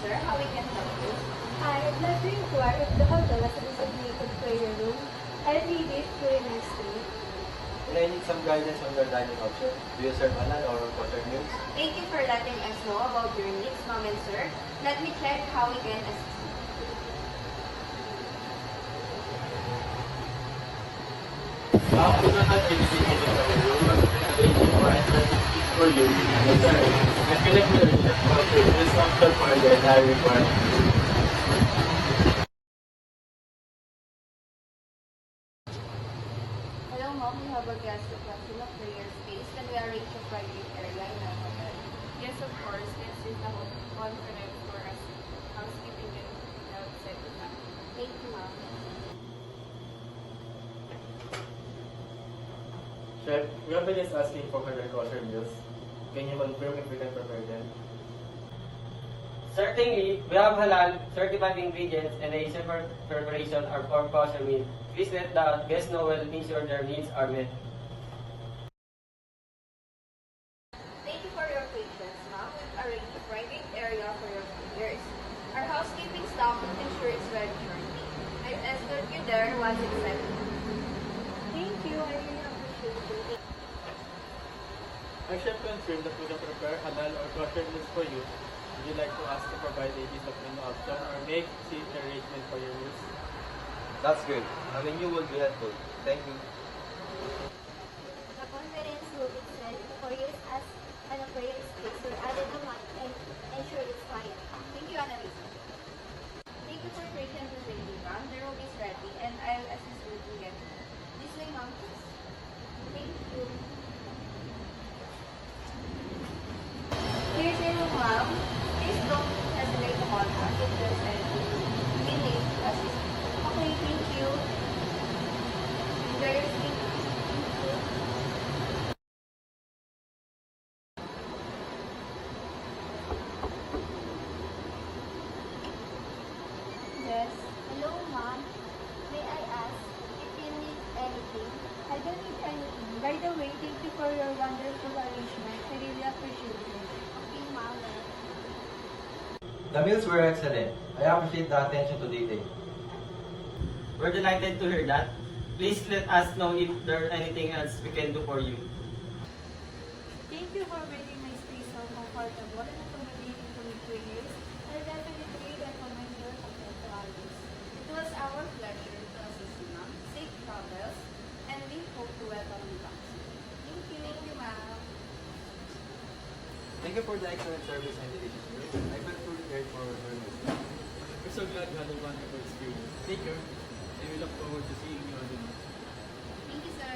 sir. How we can help you? Hi, I'd like to inquire if the hotel has a designated prayer room. I'll need it during my stay. And I need some guidance on your dining option. Do you serve halal or kosher meals? Thank you for letting us know about your needs, ma'am and sir. Let me check how we can assist you. We don't have anything in the room. For you. Sorry. I feel like we're just about to this option for the entire requirement. Hello, ma'am. We have a guest request in a prayer space. Can we arrange a private area in our hotel? Yes, of course. Let's use the whole conference for us housekeeping and outside the time. Thank you, ma'am. Chef, we have been just asking for 100 kosher meals. Can you confirm if we can prepare them? Certainly, we have halal certified ingredients and a safer preparation are for kosher meal. Please let the guests know well, ensure their needs are met. Thank you for your patience, ma'am. We've arranged a private area for your visitors. Our housekeeping staff will ensure it's ready shortly. I'll escort you there once it's ready. Thank you, I really appreciate it. Our chef confirmed that we can prepare halal or kosher meals for you. Would you like to ask to provide a list of menu option or make seat arrangement for your meals? That's good. I mean, you will be helpful. Thank you. The conference room itself for use as an prayer space will add a mat and ensure it's quiet. Thank you, Annalisa. Thank you for patiently waiting, ma'am. The room is ready and I'll assist you to get it. This way, ma'am, please. Thank you. Here's your room, ma'am. Please don't hesitate to call us if there's anything we need to assist you. Okay, thank you. Enjoy your sleep. Yes. Hello, ma'am. May I ask if you need anything? I don't need anything. By the way, thank you for your wonderful arrangement. I really appreciate it. Okay, ma'am. The meals were excellent. I appreciate the attention to detail. We're delighted to hear that. Please let us know if there's anything else we can do for you. Thank you for making my stay so comfortable and accommodating to me prayers. I definitely recommend your hotel to others. It was our pleasure to assist you, ma'am. Safe travels, and we hope to welcome you back soon. Thank you. Thank you, ma'am. Thank you for the excellent service and delicious meals. I felt truly cared for during my stay. We're so glad you had a wonderful experience. Take care, and we look forward to seeing you again. Thank you, sir.